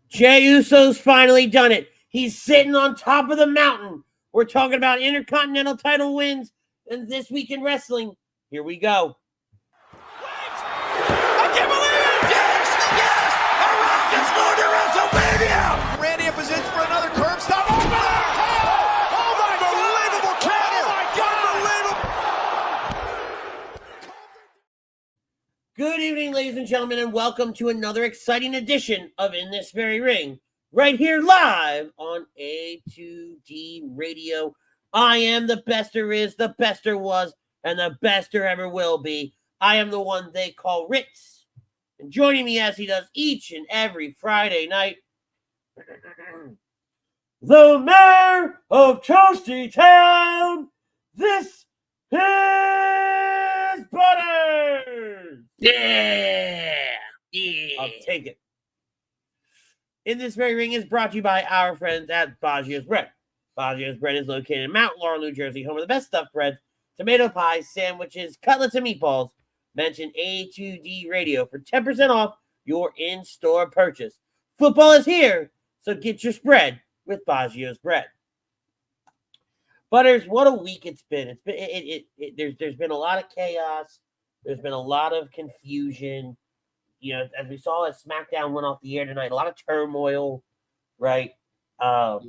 Jey Uso's finally done it. He's sitting on top of the mountain. We're talking about Intercontinental title wins and this week in wrestling. Here we go. I can't believe it! Yes! Yes! A Rock is going to WrestleMania! Randy in position for another curb stop. Oh, my unbelievable counter! Oh, my God! Unbelievable! Good evening, ladies and gentlemen, and welcome to another exciting edition of In This Very Ring, right here live on A2D Radio. I am the best there is, the best there was, and the best there ever will be. I am the one they call Ritz. And joining me as he does each and every Friday night, the mayor of Toasty Town, this is Butters! Yeah. I'll take it. In This Very Ring is brought to you by our friends at Baggio's Bread. Baggio's Bread is located in Mount Laurel, New Jersey, home of the best stuffed breads, tomato pies, sandwiches, cutlets, and meatballs. Mention A2D Radio for 10% off your in-store purchase. Football is here, so get your spread with Baggio's Bread. Butters, what a week it's been. It's been there's been a lot of chaos. There's been a lot of confusion. You know, as we saw as SmackDown went off the air tonight, a lot of turmoil, right? But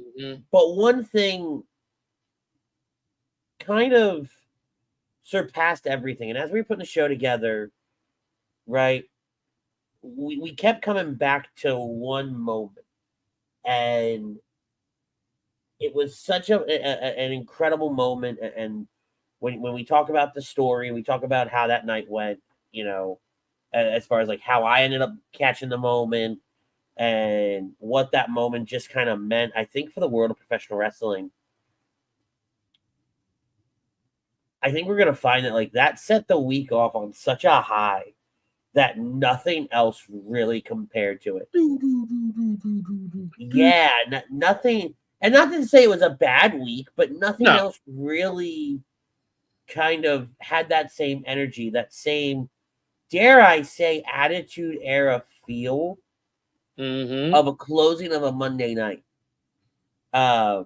one thing kind of surpassed everything. And as we were putting the show together, right, we kept coming back to one moment. And it was such an incredible moment. And when we talk about the story, we talk about how that night went, you know, as far as like how I ended up catching the moment and what that moment just kind of meant, I think, for the world of professional wrestling. I think we're going to find that like that set the week off on such a high that nothing else really compared to it. Yeah, nothing. And not to say it was a bad week, but nothing else really kind of had that same energy, that same, dare I say, attitude era feel of a closing of a Monday night. But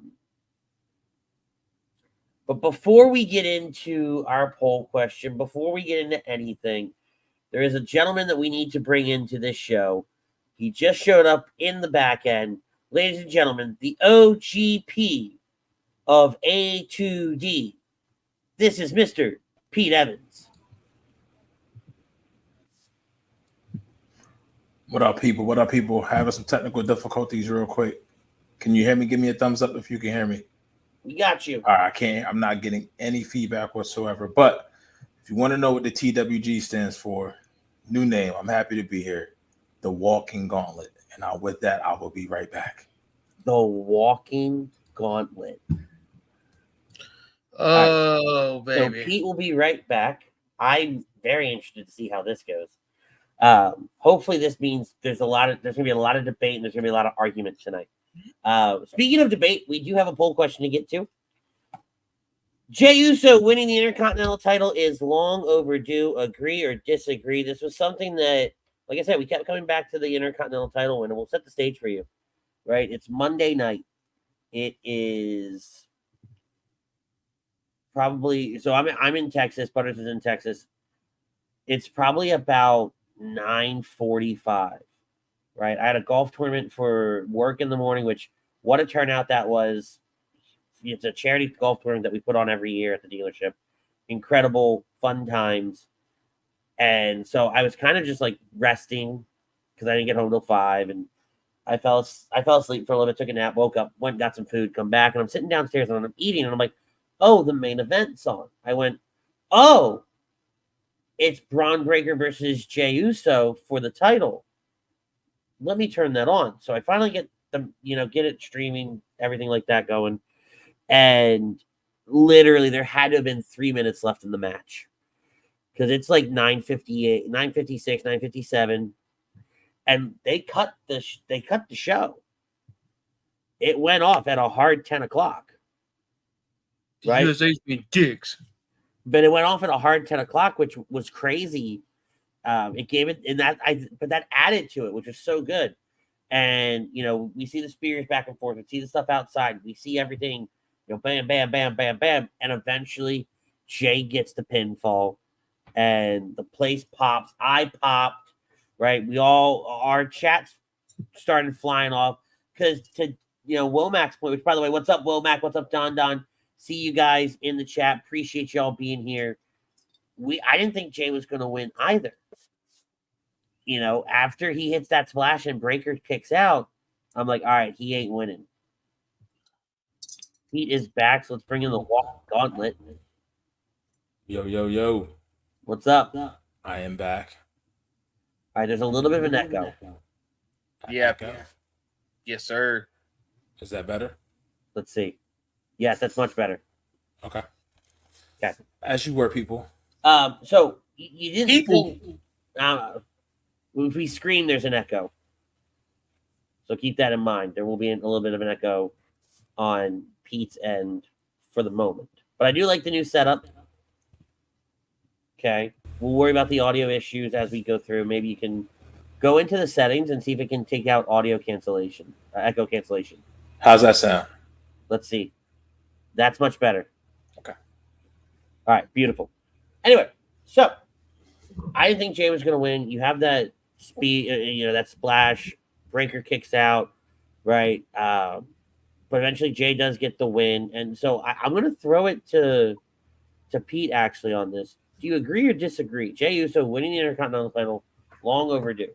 before we get into our poll question, before we get into anything, there is a gentleman that we need to bring into this show. He just showed up in the back end. Ladies and gentlemen, the OGP of A2D. This is Mr. Pete Evans. What up, people? What up, people? Having some technical difficulties real quick. Can you hear me? Give me a thumbs up if you can hear me. We got you. All right, I can't. I'm not getting any feedback whatsoever. But if you want to know what the TWG stands for, new name, I'm happy to be here. The Walking Gauntlet. And with that, I will be right back. The Walking Gauntlet. Oh, baby. So Pete will be right back. I'm very interested to see how this goes. Hopefully this means there's going to be a lot of debate and there's going to be a lot of argument tonight. Speaking of debate, we do have a poll question to get to. Jey Uso winning the Intercontinental title is long overdue. Agree or disagree? This was something that, like I said, we kept coming back to the Intercontinental title win, and we'll set the stage for you. Right? It's Monday night. It is probably, so I'm in Texas. Butters is in Texas. It's probably about 9:45. Right? I had a golf tournament for work in the morning, which what a turnout that was. It's a charity golf tournament that we put on every year at the dealership. Incredible, fun times. And so I was kind of just like resting because I didn't get home till 5. And I fell asleep for a little bit, took a nap, woke up, went, got some food, come back. And I'm sitting downstairs and I'm eating. And I'm like, oh, the main event's on. I went, oh, it's Bron Breakker versus Jey Uso for the title. Let me turn that on. So I finally get get it streaming, everything like that going. And literally there had to have been 3 minutes left in the match. Because it's like 9:58, 9:56, 9:57. And they cut the show. It went off at a hard 10 o'clock. Right? USA's being dicks. But it went off at a hard 10 o'clock, which was crazy. It gave it, but that added to it, which was so good. And, we see the spears back and forth. We see the stuff outside. We see everything, bam, bam, bam, bam, bam. And eventually Jey gets the pinfall and the place pops. I popped, right? Our chats started flying off because to, Womac's point, which by the way, what's up, Womac? What's up, Don? See you guys in the chat. Appreciate y'all being here. I didn't think Jey was going to win either. After he hits that splash and Breakker kicks out, I'm like, all right, he ain't winning. Pete is back, so let's bring in the walk gauntlet. Yo. What's up? I am back. All right, there's a little bit of an echo. Yeah. Echo? Yes, sir. Is that better? Let's see. Yes, that's much better. Okay. Okay. As you were, people. So you didn't People. if we scream, there's an echo. So keep that in mind. There will be a little bit of an echo on Pete's end for the moment. But I do like the new setup. Okay. We'll worry about the audio issues as we go through. Maybe you can go into the settings and see if it can take out audio cancellation, echo cancellation. How's that sound? Let's see. That's much better. Okay. All right. Beautiful. Anyway, so I didn't think Jey was going to win. You have that speed, that splash. Breakker kicks out, right? But eventually Jey does get the win. And so I'm going to throw it to Pete actually on this. Do you agree or disagree? Jey Uso winning the Intercontinental title, long overdue.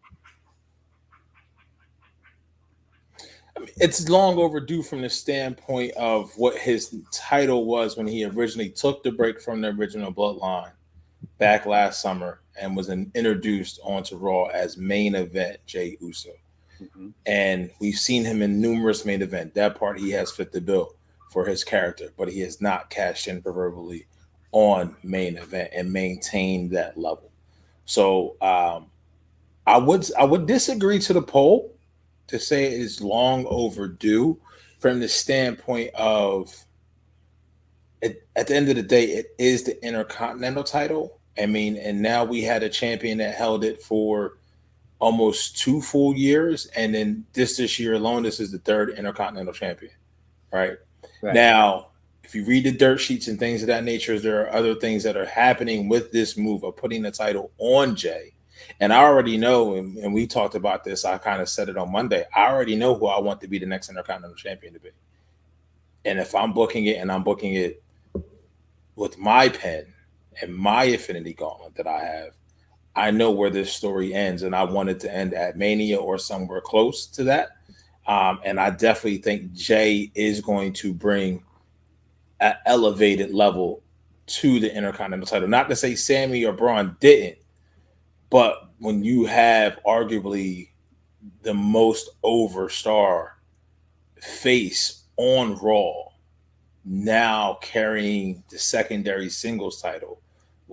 It's long overdue from the standpoint of what his title was when he originally took the break from the original bloodline back last summer and was introduced onto Raw as main event Jey Uso. Mm-hmm. And we've seen him in numerous main events. That part he has fit the bill for his character, but he has not cashed in proverbially on main event and maintained that level. So I would disagree to the poll to say it is long overdue from the standpoint of at the end of the day, it is the Intercontinental title. I mean, and now we had a champion that held it for almost 2 full years. And then this year alone, this is the third Intercontinental champion, right? Now, if you read the dirt sheets and things of that nature, there are other things that are happening with this move of putting the title on Jey. And I already know, and we talked about this, I kind of said it on Monday, I already know who I want to be the next Intercontinental champion to be. And if I'm booking it and I'm booking it with my pen and my affinity gauntlet that I have, I know where this story ends, and I want it to end at Mania or somewhere close to that. And I definitely think Jey is going to bring an elevated level to the Intercontinental title. Not to say Sammy or Braun didn't, but when you have arguably the most over star face on Raw now carrying the secondary singles title,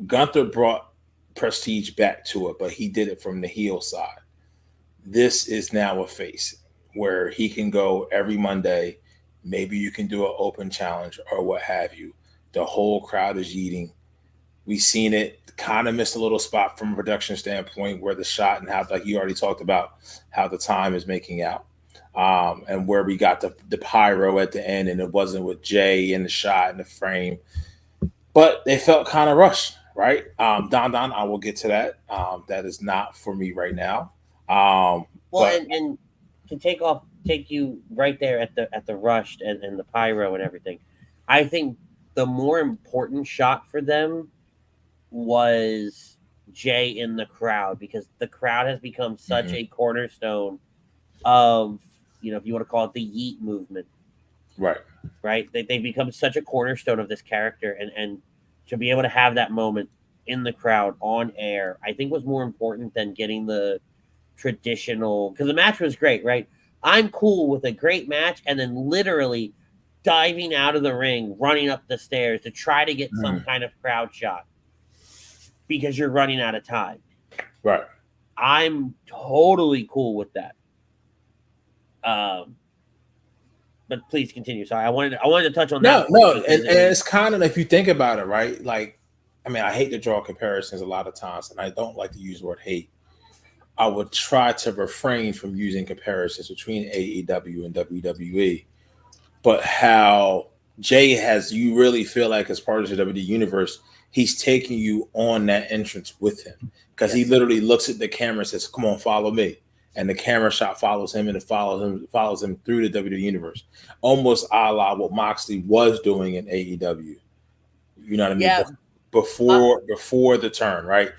Gunther brought prestige back to it, but he did it from the heel side. This is now a face where he can go every Monday. Maybe you can do an open challenge or what have you. The whole crowd is eating. We've seen it. Kind of missed a little spot from a production standpoint where the shot and how, like you already talked about, how the time is making out. And where we got the pyro at the end, and it wasn't with Jey in the shot and the frame. But they felt kind of rushed, right? Don, I will get to that. That is not for me right now. And to take you right there at the rushed and the pyro and everything. I think the more important shot for them was Jey in the crowd, because the crowd has become such a cornerstone of, if you want to call it the Yeet movement. Right. They've become such a cornerstone of this character, and to be able to have that moment in the crowd on air, I think was more important than getting the traditional, because the match was great, right? I'm cool with a great match and then literally diving out of the ring, running up the stairs to try to get some kind of crowd shot because you're running out of time. Right. I'm totally cool with that. But please continue. Sorry, I wanted to touch on that. No, and it's kind of, if you think about it, right? Like, I mean, I hate to draw comparisons a lot of times, and I don't like to use the word hate. I would try to refrain from using comparisons between AEW and WWE, but how Jay has, you really feel like as part of the WWE universe, he's taking you on that entrance with him because he literally looks at the camera and says, "Come on, follow me." And the camera shot follows him and it follows him through the WWE universe, almost a la what Moxley was doing in AEW. You know what I mean? Yeah. Before the turn, right?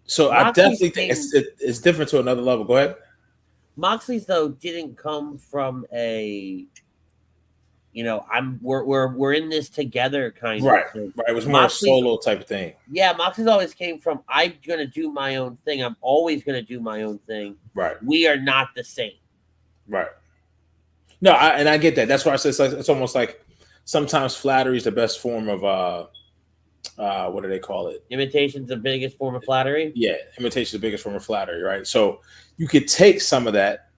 So I definitely think it's different to another level. Go ahead. Moxley's though didn't come from a, we're in this together kind Right. of thing. Right. It was more a solo type of thing. Yeah, Moxley's always came from, I'm gonna do my own thing. I'm always gonna do my own thing. Right. We are not the same. Right. No, I get that. That's why I said it's almost like sometimes flattery is the best form of what do they call it? Imitation's the biggest form of flattery. Yeah, imitation is the biggest form of flattery, right? So you could take some of that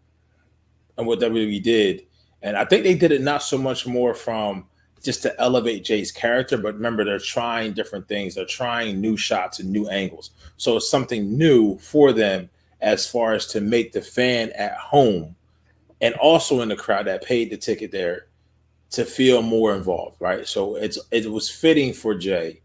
and what WWE did, and I think they did it not so much more from just to elevate Jay's character, but remember they're trying different things. They're trying new shots and new angles. So it's something new for them as far as to make the fan at home and also in the crowd that paid the ticket there to feel more involved, right? So it was fitting for Jay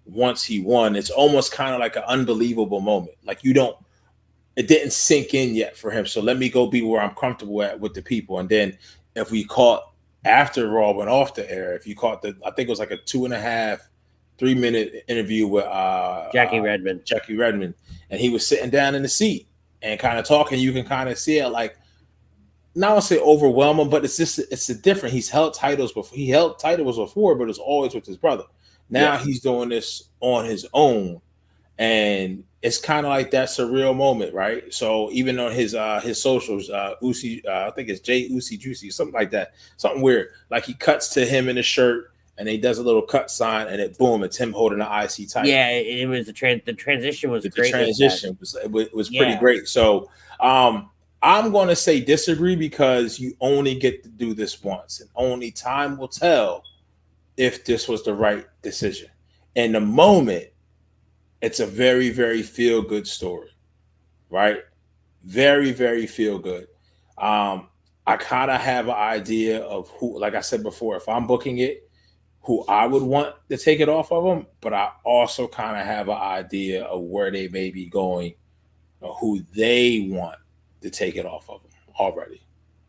once he won. It's almost kind of like an unbelievable moment. Like it didn't sink in yet for him. So let me go be where I'm comfortable at with the people. And then if we caught after Raw went off the air, if you caught I think it was like a 2.5, 3-minute interview with Jackie Redmond. And he was sitting down in the seat and kind of talking. You can kind of see it like, not want to say overwhelming, but it's a different. He's held titles before. He held titles before, but it's always with his brother. Now he's doing this on his own, and it's kind of like that surreal moment, right? So even on his socials, Usi, I think it's Jey Uso Juicy, something like that, something weird. Like he cuts to him in the shirt, and he does a little cut sign, and it's him holding the IC title. Yeah, it was the transition was great. The transition was pretty great. So I'm going to say disagree because you only get to do this once, and only time will tell if this was the right decision. In the moment, it's a very, very feel-good story, right? Very, very feel-good. I kind of have an idea of who, like I said before, if I'm booking it, who I would want to take it off of them, but I also kind of have an idea of where they may be going or who they want to take it off of them already.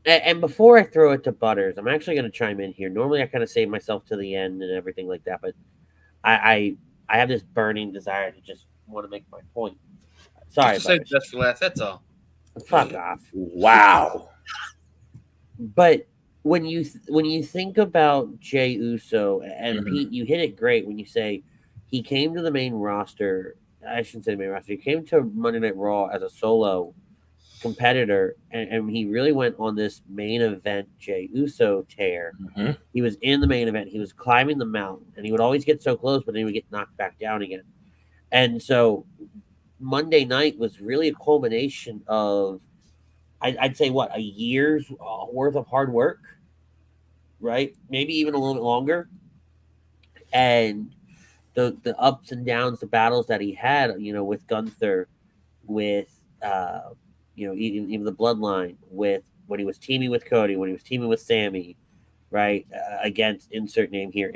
And before I throw it to Butters, I'm actually going to chime in here. Normally, I kind of save myself to the end and everything like that, but I have this burning desire to just want to make my point. Sorry, just save just for last. That's all. Fuck off! Wow. But when you think about Jey Uso and Pete, you hit it great when you say he came to the main roster. I shouldn't say the main roster. He came to Monday Night Raw as a solo competitor, and he really went on this main event Jey Uso tear. He was in the main event. He was climbing the mountain, and he would always get so close, but then he would get knocked back down again. And so Monday night was really a culmination of, I'd say, a year's worth of hard work, right? Maybe even a little bit longer. And the ups and downs, the battles that he had, with Gunther, with even the Bloodline, with when he was teaming with Cody, when he was teaming with Sammy, right? Against insert name here,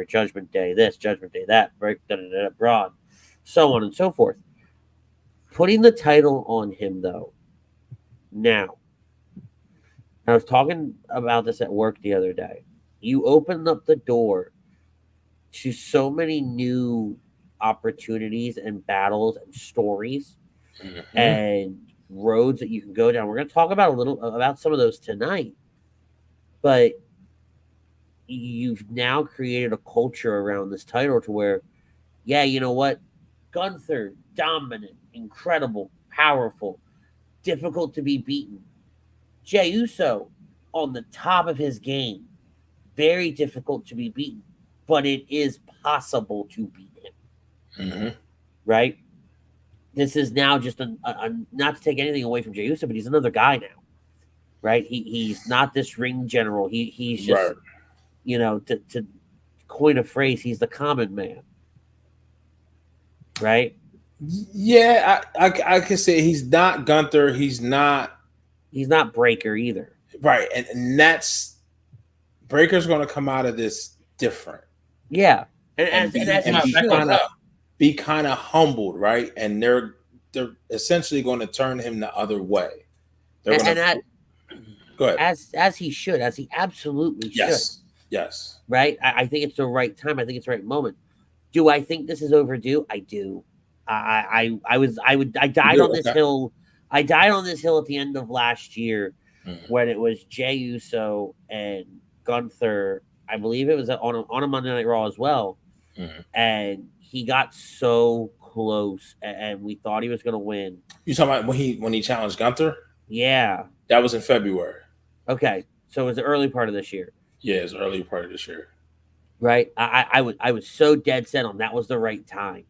Judgment Day this, Judgment Day that, right? Braun, so on and so forth. Putting the title on him, though, now, I was talking about this at work the other day. You opened up the door to so many new opportunities and battles and stories and roads that you can go down. We're going to talk about some of those tonight, but you've now created a culture around this title to where, yeah, you know what? Gunther, dominant, incredible, powerful, difficult to be beaten. Jey Uso, on the top of his game, very difficult to be beaten, but it is possible to beat him. Right? This is now just not to take anything away from Jey Uso, but he's another guy now, right? He's not this ring general. He's just, to coin a phrase, he's the common man, right? Yeah, I can say he's not Gunther. He's not Breakker either. right, and that's Breaker's going to come out of this different. Yeah, and be kind of humbled, right? And they're essentially going to turn him the other way. They're going to go ahead, as he should, as he absolutely should. Yes. Right. I think it's the right time. I think it's the right moment. Do I think this is overdue? I do. I died on this hill. I died on this hill at the end of last year when it was Jey Uso and Gunther. I believe it was on a Monday Night Raw as well. And he got so close, and we thought he was going to win. You talking about when he challenged Gunther? Yeah, that was in February. Okay, so it was the early part of this year. Yeah, it was the early part of this year. Right, I was so dead set on that was the right time.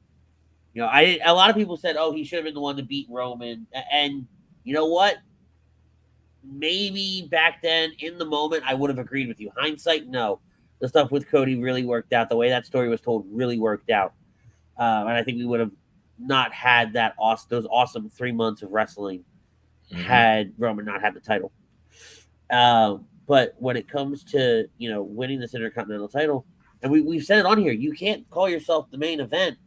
You know, a lot of people said, "Oh, he should have been the one to beat Roman," and you know what? Maybe back then, in the moment, I would have agreed with you. Hindsight, no. The stuff with Cody really worked out. The way that story was told really worked out, and I think we would have not had those awesome 3 months of wrestling had Roman not had the title. But when it comes to winning this Intercontinental title, and we've said it on here, you can't call yourself the main event,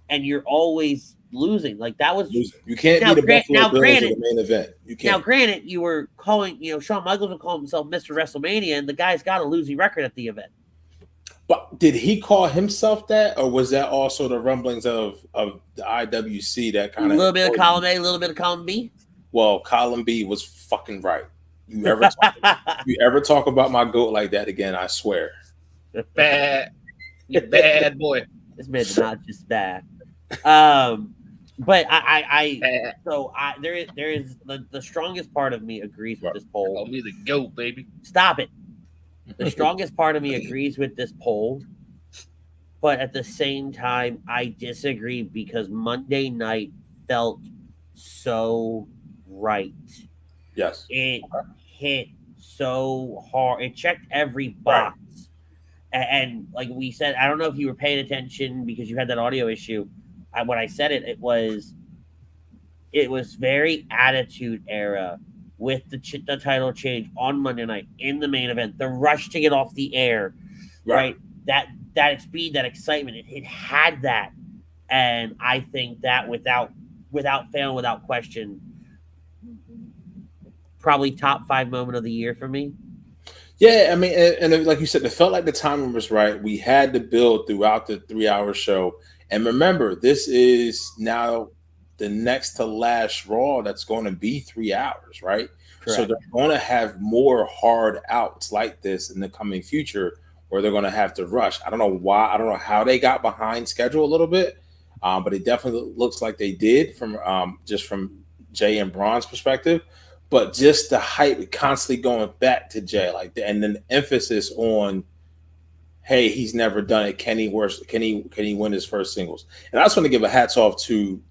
and you're always losing. Like that was you can't be the Buffalo Bills of the main event. You can't. Now, granted, you were calling, Shawn Michaels would call himself Mr. WrestleMania, and the guy's got a losing record at the event. But did he call himself that, or was that also the rumblings of the IWC that kind of a little bit of column A, a little bit of column B? Well, column B was fucking right. You ever talk about my goat like that again? I swear. Bad, you bad boy. This man's not just bad. But there is the strongest part of me agrees with this poll. Call me the goat, baby. Stop it. The strongest part of me agrees with this poll, but at the same time, I disagree because Monday night felt so right. Yes. It hit so hard. It checked every box. Right. And like we said, I don't know if you were paying attention because you had that audio issue. When I said it was very Attitude Era with the title change on Monday night in the main event, the rush to get off the air, right? That speed, that excitement, it had that, and I think that without fail, without question, probably top 5 moment of the year for me. Yeah, I mean, and like you said, it felt like the timing was right. We had to build throughout the 3-hour show. And remember, this is now the next to last Raw that's going to be 3 hours, right? Correct. So they're going to have more hard outs like this in the coming future where they're going to have to rush. I don't know why. I don't know how they got behind schedule a little bit, but it definitely looks like they did from just from Jey and Bron's perspective. But just the hype constantly going back to Jey, and then the emphasis on, hey, he's never done it. Can he win his first singles? And I just want to give a hats off to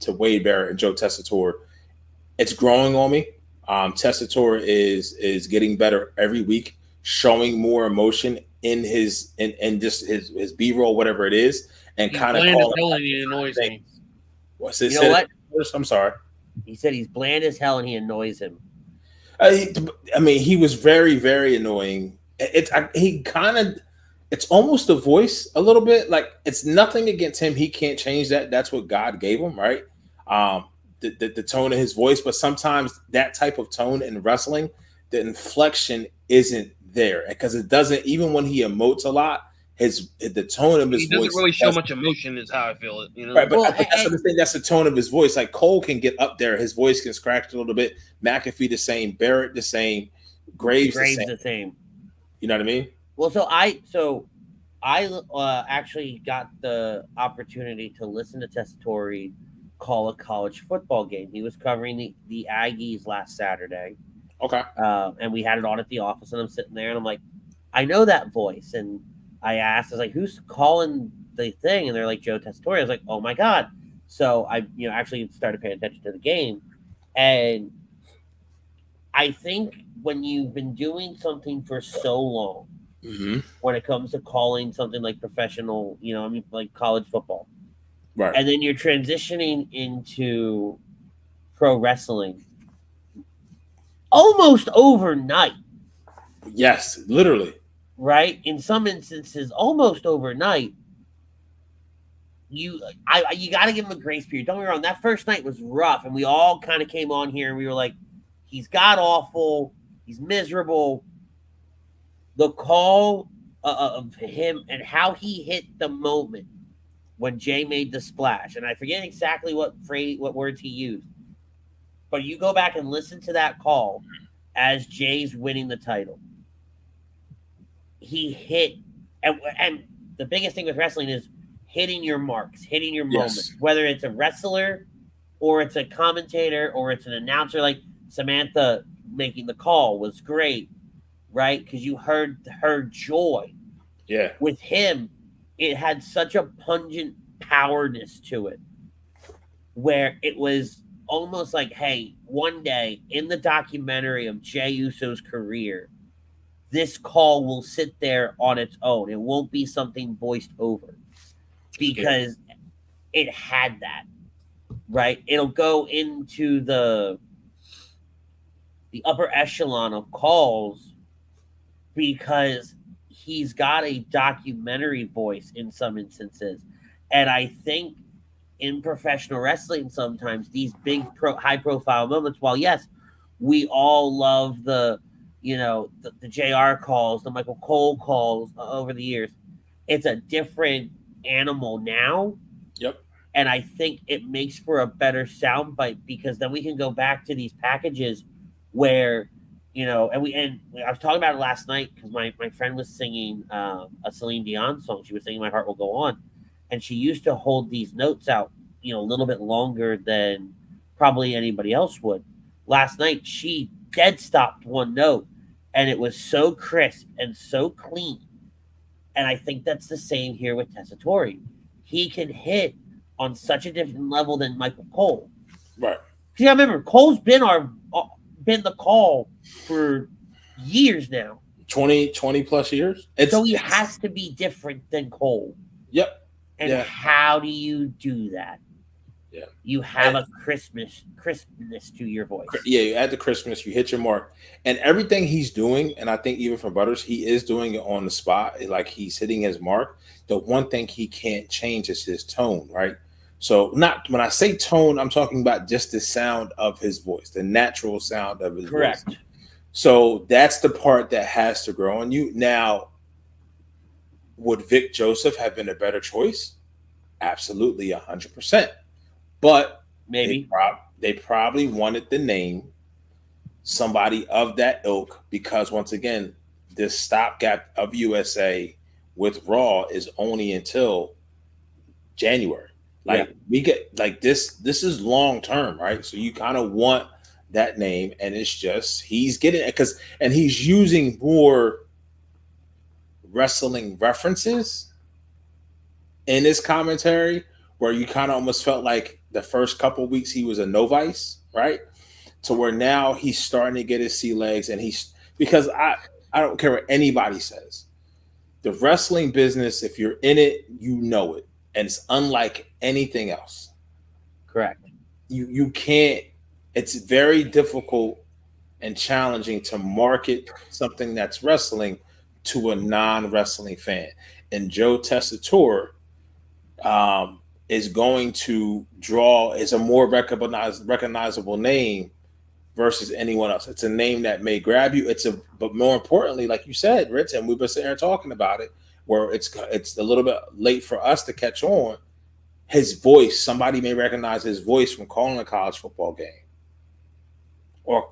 Wade Barrett and Joe Tessitore. It's growing on me. Tessitore is getting better every week, showing more emotion in his B-roll, whatever it is, and kind of annoys me. What's this? You know what? I'm sorry. He said he's bland as hell and he annoys him. I mean, he was very, very annoying. It's almost a voice a little bit. Like, it's nothing against him. He can't change that. That's what God gave him, right? The tone of his voice. But sometimes that type of tone in wrestling, the inflection isn't there. Because it doesn't, even when he emotes a lot, the tone of his voice. He doesn't really show much emotion is how I feel it. You know? Right, but that's the thing. That's the tone of his voice. Like, Cole can get up there. His voice can scratch a little bit. McAfee the same. Barrett the same. Graves the same. You know what I mean? Well, so I actually got the opportunity to listen to Tessitore call a college football game. He was covering the Aggies last Saturday. Okay. And we had it on at the office, and I'm sitting there, and I'm like, I know that voice. And I asked, I was like, who's calling the thing? And they're like, Joe Tessitore. I was like, oh my God. So I, actually started paying attention to the game. And I think when you've been doing something for so long, when it comes to calling something like professional, like college football, Right. And then you're transitioning into pro wrestling almost overnight. Yes, literally. Right? In some instances, almost overnight. You got to give him a grace period. Don't get me wrong. That first night was rough, and we all kind of came on here and we were like, he's god awful. He's miserable. The call of him and how he hit the moment when Jey made the splash, and I forget exactly what words he used, but you go back and listen to that call as Jey's winning the title. He hit, and the biggest thing with wrestling is hitting your marks, hitting your moments, whether it's a wrestler or it's a commentator or it's an announcer. Like Samantha making the call was great, right? Because you heard her joy. Yeah. With him, it had such a pungent powerness to it where it was almost like, hey, one day in the documentary of Jey Uso's career, this call will sit there on its own. It won't be something voiced over because it had that, right? It'll go into the upper echelon of calls because he's got a documentary voice in some instances. And I think in professional wrestling, sometimes these big high profile moments, while yes, we all love the JR calls, the Michael Cole calls over the years, it's a different animal now. Yep. And I think it makes for a better soundbite because then we can go back to these packages where, and I was talking about it last night because my friend was singing a Celine Dion song. She was singing My Heart Will Go On. And she used to hold these notes out, a little bit longer than probably anybody else would. Last night, she dead stopped one note, and it was so crisp and so clean. And I think that's the same here with Tessitore. He can hit on such a different level than Michael Cole. Right. See, I remember Cole's been the call for years now. 20 plus years. So he has to be different than Cole. Yep. And how do you do that? Yeah. You have a crispness to your voice. Yeah, you add the crispness, you hit your mark. And everything he's doing, and I think even for Butters, he is doing it on the spot. Like he's hitting his mark. The one thing he can't change is his tone, right? So not when I say tone, I'm talking about just the sound of his voice, the natural sound of his voice. So that's the part that has to grow on you. Now, would Vic Joseph have been a better choice? Absolutely, 100%. But maybe they probably wanted the name somebody of that ilk because once again, this stopgap of USA with Raw is only until January. We get like this is long term, right? So you kind of want that name, and it's just he's getting it and he's using more wrestling references in his commentary where you kind of almost felt like the first couple of weeks he was a novice, right? To where now he's starting to get his sea legs, and because I don't care what anybody says. The wrestling business, if you're in it, you know it. And it's unlike anything else. Correct. You can't, it's very difficult and challenging to market something that's wrestling to a non-wrestling fan. And Joe Tessitore is going to is a more recognizable name versus anyone else. It's a name that may grab you. But more importantly, like you said, Ritz, and we've been sitting here talking about it, where it's a little bit late for us to catch on. His voice, somebody may recognize his voice from calling a college football game. Or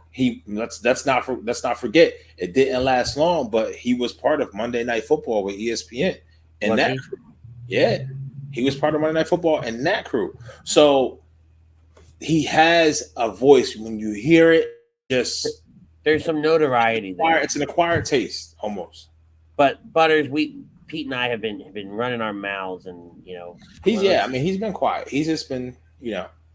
let's not forget, it didn't last long, but he was part of Monday Night Football with ESPN and that crew. Yeah, he was part of Monday Night Football and that crew. So he has a voice. When you hear it, just there's some notoriety there. It's an acquired taste almost. But Butters, Pete and I have been running our mouths, and he's been quiet. He's just been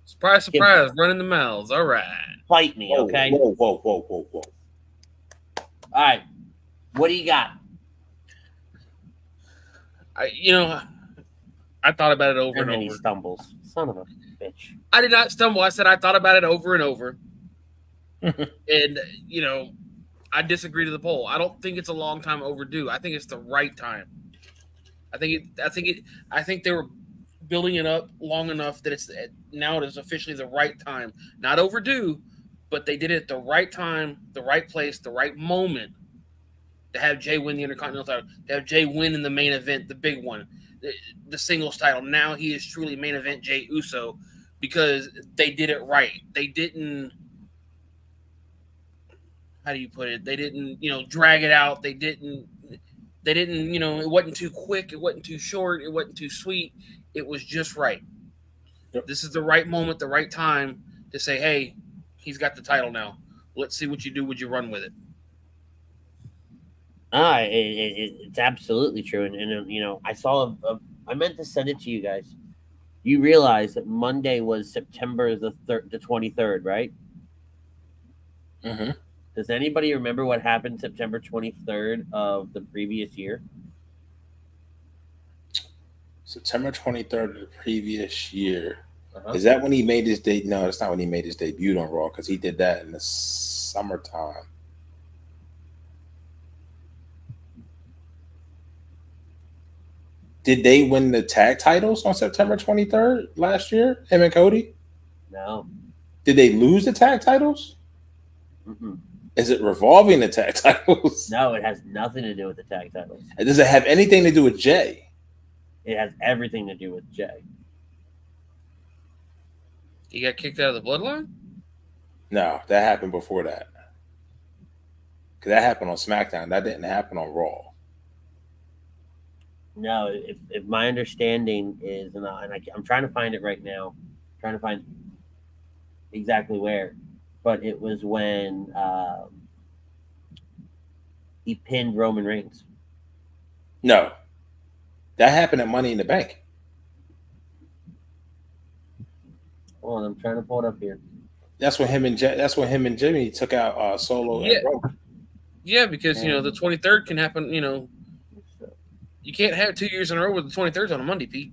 surprise, running the mouths. All right, fight me, okay? Whoa. All right, what do you got? I I thought about it over And and then he over. stumbles. Son of a bitch. I did not stumble. I said I thought about it over and over. And, you know, I disagree to the poll. I don't think it's a long time overdue. I think it's the right time. I think they were building it up long enough that now it is officially the right time. Not overdue, but they did it at the right time, the right place, the right moment to have Jey win the Intercontinental title, to have Jey win in the main event, the big one, the singles title. Now he is truly main event Jey Uso because they did it right. They didn't, how do you put it? They didn't, drag it out. They didn't, it wasn't too quick. It wasn't too short. It wasn't too sweet. It was just right. Yep. This is the right moment, the right time to say, hey, he's got the title now. Let's see what you do. Would you run with it? It's absolutely true. And I saw I meant to send it to you guys. You realize that Monday was September the 23rd, right? Mm-hmm. Does anybody remember what happened September 23rd of the previous year? September 23rd of the previous year. Uh-huh. Is that when he made his debut? No, it's not when he made his debut on Raw because he did that in the summertime. Did they win the tag titles on September 23rd last year, him and Cody? No. Did they lose the tag titles? Mm-hmm. Is it revolving the tag titles? No, it has nothing to do with the tag titles. Does it have anything to do with Jey? It has everything to do with Jey. He got kicked out of the bloodline? No, that happened before that. Because that happened on SmackDown. That didn't happen on Raw. No, if my understanding is, and I'm trying to find it right now, trying to find exactly where, but it was when he pinned Roman Reigns. No, that happened at Money in the Bank. Hold on, I'm trying to pull it up here. That's when him and Jimmy took out Solo and Roman. Yeah, because the 23rd can happen. You can't have 2 years in a row with the 23rd on a Monday, Pete.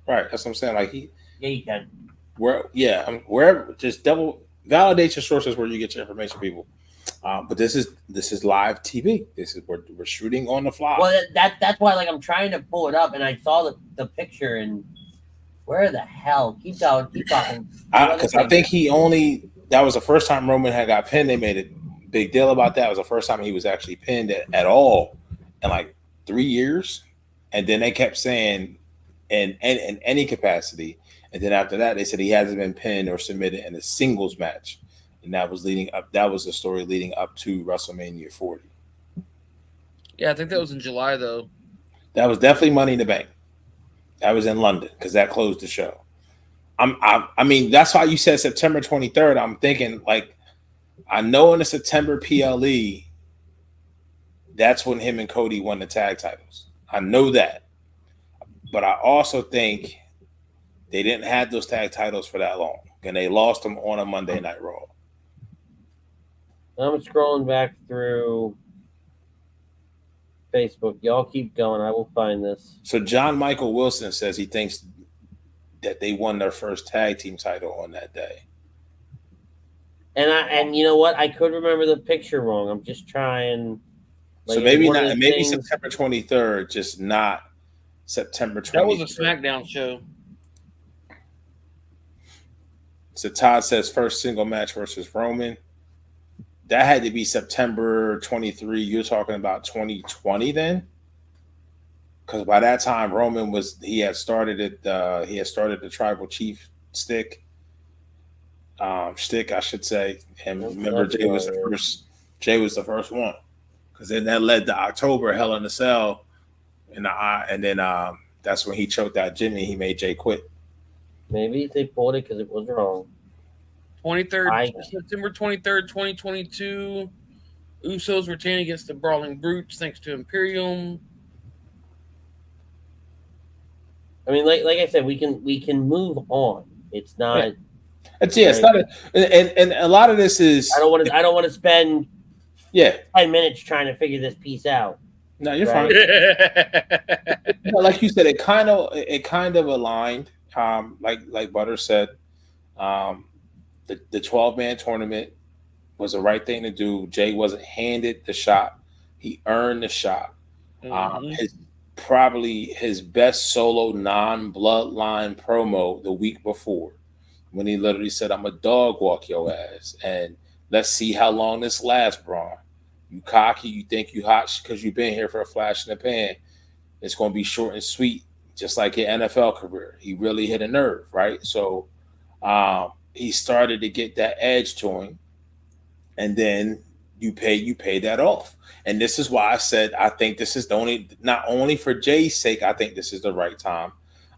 Right, that's what I'm saying. Like yeah, you can. Wherever, just double validate your sources where you get your information, people. But this is live TV. This is we're shooting on the fly. Well, that's why I'm trying to pull it up, and I saw the picture, and where the hell? Keep going, keep talking. Because I think that was the first time Roman had got pinned. They made a big deal about that. It was the first time he was actually pinned at all in like 3 years, and then they kept saying in any capacity, and then after that they said he hasn't been pinned or submitted in a singles match, and that was the story leading up to WrestleMania 40. Yeah, I think that was in July though. That was definitely Money in the Bank. That was in London because that closed the show. I mean that's why you said September 23rd. I'm thinking I know in the September PLE. That's when him and Cody won the tag titles. I know that. But I also think they didn't have those tag titles for that long. And they lost them on a Monday Night Raw. I'm scrolling back through Facebook. Y'all keep going. I will find this. So John Michael Wilson says he thinks that they won their first tag team title on that day. And you know what? I could remember the picture wrong. I'm just trying... So maybe not. Maybe September 23rd, just not September 23rd. That was a SmackDown show. So Todd says first single match versus Roman. That had to be September 23. You're talking about 2020 then, because by that time Roman he had started the tribal chief stick, I should say. And remember, Jey was the first one. Because then that led to October Hell in a Cell, and then that's when he choked out Jimmy. He made Jey quit. Maybe they pulled it because it was wrong. September 23rd, 2022. Usos retain against the Brawling Brutes thanks to Imperium. I mean, like I said, we can move on. It's not. It's not. And a lot of this is. I don't want to spend. 10 minutes trying to figure this piece out. No, you're Right. fine. Like you said, it kind of aligned. Like Butter said, the 12-man tournament was the right thing to do. Jay wasn't handed the shot; he earned the shot. His probably his best solo non-bloodline promo the week before, when he literally said, "I'm a dog walk your ass," and let's see how long this lasts, Braun. You cocky, you think you hot because you've been here for a flash in the pan. It's going to be short and sweet, just like your NFL career. He really hit a nerve, right? So he started to get that edge to him, and then you pay that off. And this is why I said I think this is the only, not only for Jay's sake, I think this is the right time.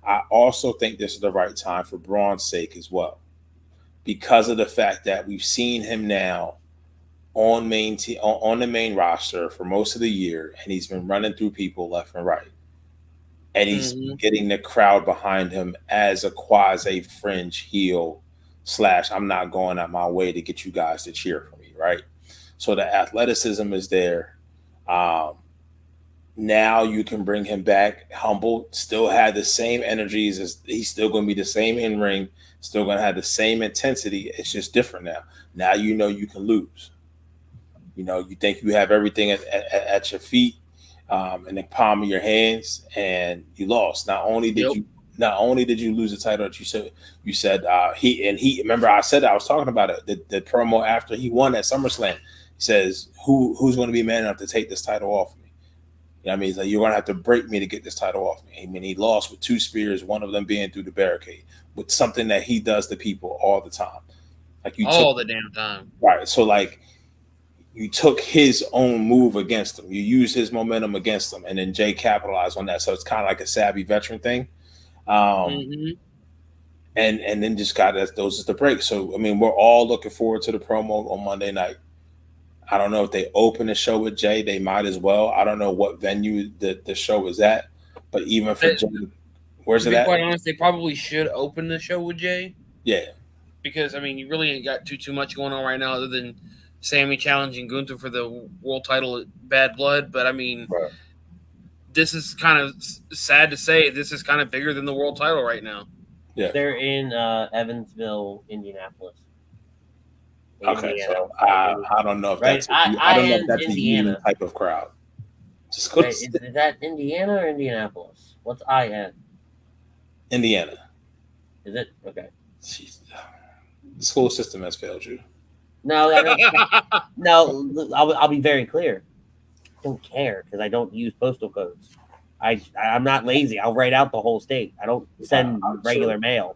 I also think this is the right time for Braun's sake as well, because of the fact that we've seen him now on the main roster for most of the year, and he's been running through people left and right, and he's getting the crowd behind him as a quasi fringe heel / I'm not going out my way to get you guys to cheer for me, right? So the athleticism is there. Now you can bring him back humble, still have the same energies, as he's still going to be the same in ring, still going to have the same intensity. It's just different now. Now you know you can lose. You know, you think you have everything at your feet, in the palm of your hands, and you lost. Not only did you lose the title that you said he remember I said that, I was talking about it, the promo after he won at SummerSlam. He says, who's going to be man enough to take this title off me? You know what I mean? He's like, you're going to have to break me to get this title off me. I mean, he lost with 2 spears, one of them being through the barricade, with something that he does to people all the time. Like the damn time. Right. So like, you took his own move against him. You used his momentum against him, and then Jay capitalized on that. So it's kind of like a savvy veteran thing. And then just got those is the break. So I mean, we're all looking forward to the promo on Monday night. I don't know if they open the show with Jay. They might as well. I don't know what venue the show is at, but even for Jay, where's it at? To be quite honest, they probably should open the show with Jay. Yeah, because I mean, you really ain't got too much going on right now, other than Sammy challenging Gunther for the world title at Bad Blood. But I mean, This is kind of sad to say. This is kind of bigger than the world title right now. Yeah, they're in Evansville, Indianapolis. Okay, Indiana. so I don't know if that's I don't know if that's Indiana type of crowd. Just go. Is that Indiana or Indianapolis? What's IN? Indiana. Is it okay? Jeez. The school system has failed you. No, no. I'll be very clear. I don't care because I don't use postal codes. I'm not lazy. I'll write out the whole state. I don't send regular mail.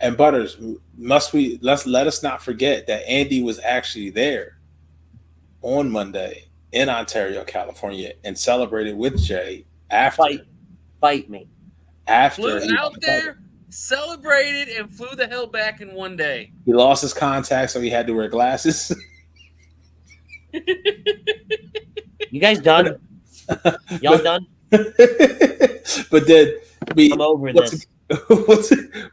And Butters, let us not forget that Andy was actually there on Monday in Ontario, California, and celebrated with Jay after. Fight me. After flew out there, celebrated, and flew the hell back in one day. He lost his contacts, so he had to wear glasses. You guys done? Y'all done? But then I'm over this.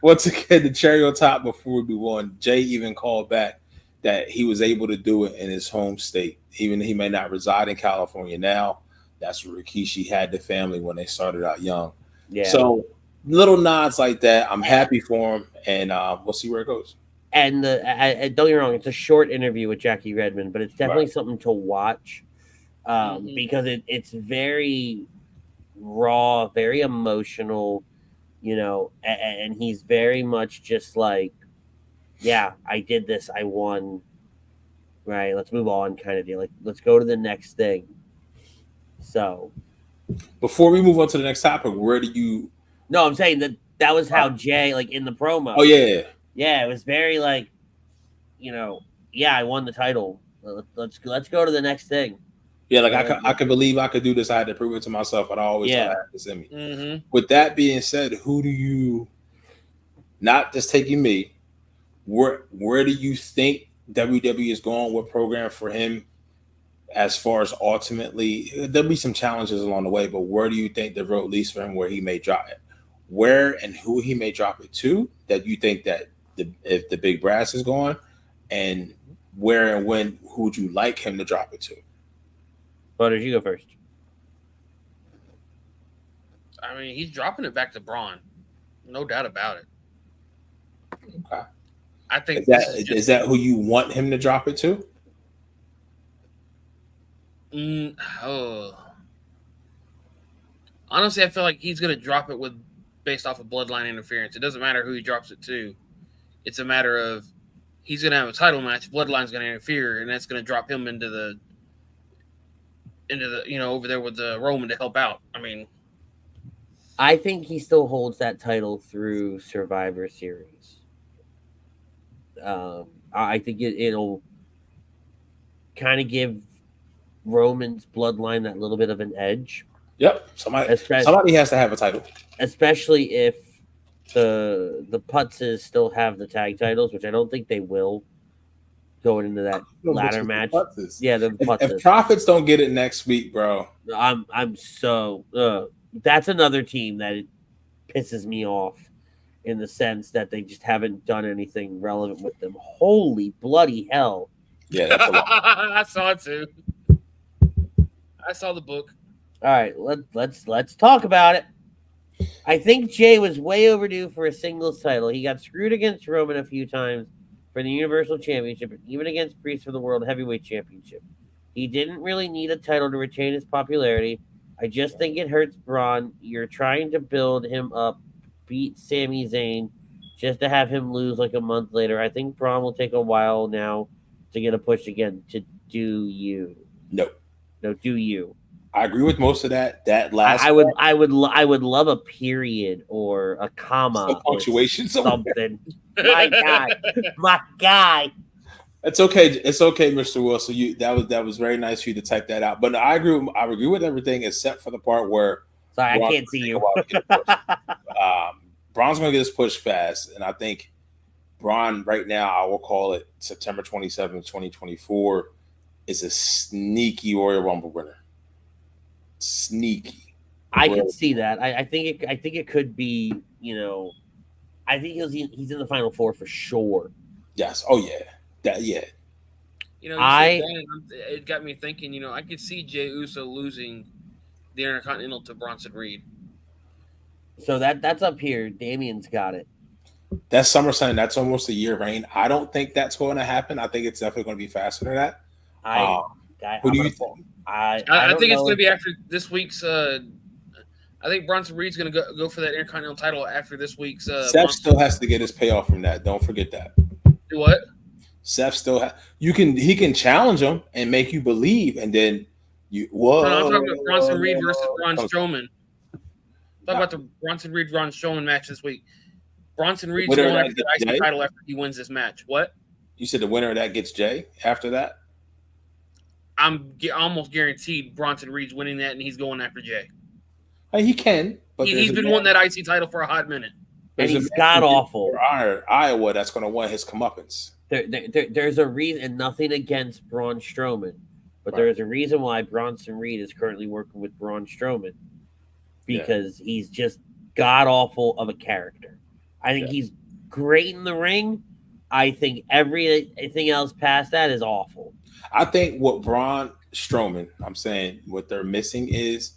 Once again, the cherry on top before we move on, Jay even called back that he was able to do it in his home state, even though he may not reside in California now. That's where Rikishi had the family when they started out young. Yeah. So little nods like that, I'm happy for him, and we'll see where it goes. And don't get me wrong, it's a short interview with Jackie Redmond, but it's definitely something to watch because it's very raw, very emotional. You know, and he's very much just like, yeah, I did this, I won, right? Let's move on, kind of deal. Like, let's go to the next thing. So, before we move on to the next topic, where do you? No, I'm saying that was how Jay, like in the promo. Oh yeah, it was very like, you know, yeah, I won the title. Let's go to the next thing. Yeah, like I could believe I could do this. I had to prove it to myself, but I always thought I had this in me. Mm-hmm. With that being said, who do you, not just taking me, where do you think WWE is going? What program for him as far as ultimately, there'll be some challenges along the way, but where do you think the road leads for him where he may drop it? Where and who he may drop it to that you think that if the big brass is going, and where and when, who would you like him to drop it to? Butters, you go first. I mean, he's dropping it back to Braun. No doubt about it. Okay. I think is that who you want him to drop it to? Honestly, I feel like he's going to drop it based off of bloodline interference. It doesn't matter who he drops it to. It's a matter of he's going to have a title match. Bloodline's going to interfere, and that's going to drop him into the over there with the Roman to help out. I mean, I think he still holds that title through Survivor Series. I think it'll kind of give Roman's bloodline that little bit of an edge. Yep. Somebody has to have a title. Especially if the Putzes still have the tag titles, which I don't think they will going into that ladder match. Yeah, the Putzes. If Profits don't get it next week, bro. I'm so that's another team that it pisses me off in the sense that they just haven't done anything relevant with them. Holy bloody hell. Yeah, that's a lot. I saw it too. I saw the book. All right, let's talk about it. I think Jey was way overdue for a singles title. He got screwed against Roman a few times for the Universal Championship, and even against Priest for the World Heavyweight Championship. He didn't really need a title to retain his popularity. I just think it hurts Braun. You're trying to build him up, beat Sami Zayn, just to have him lose like a month later. I think Braun will take a while now to get a push again. To do you? No, do you? I agree with most of that. That last, I would love a period or a comma, some punctuation, something. my guy. It's okay. It's okay, Mr. Wilson. That was very nice for you to type that out. But I agree with everything except for the part where sorry, I can't see you. Braun's going to get his push fast, and I think Braun right now, I will call it September 27th, 2024, is a sneaky Royal Rumble winner. Sneaky. I can see that. I think it could be. I think he's in the Final Four for sure. Yes. Oh yeah. Yeah. It got me thinking. I could see Jey Uso losing the Intercontinental to Bronson Reed. So that's up here. Damien's got it. That's SummerSlam. That's almost a year reign. I don't think that's going to happen. I think it's definitely going to be faster than that. Who do you think? I think it's going to be after this week's. I think Bronson Reed's going to go for that Intercontinental title after this week's. Seth still has to get his payoff from that. Don't forget that. Do what? Seth still he can challenge him and make you believe, and then you. Whoa! No, I'm talking about Bronson Reed versus Braun Strowman. Talk about the Bronson Reed Braun Strowman match this week. Bronson Reed's going after the IC title after he wins this match. What? You said the winner of that gets Jey after that? I'm almost guaranteed Bronson Reed's winning that, and he's going after Jey. He can, but he's been wanting that IC title for a hot minute. And he's god awful. Iowa, that's going to want his comeuppance. There's a reason, and nothing against Braun Strowman, but there's a reason why Bronson Reed is currently working with Braun Strowman, because he's just god awful of a character. I think he's great in the ring. I think everything else past that is awful. I think what Braun Strowman, I'm saying what they're missing is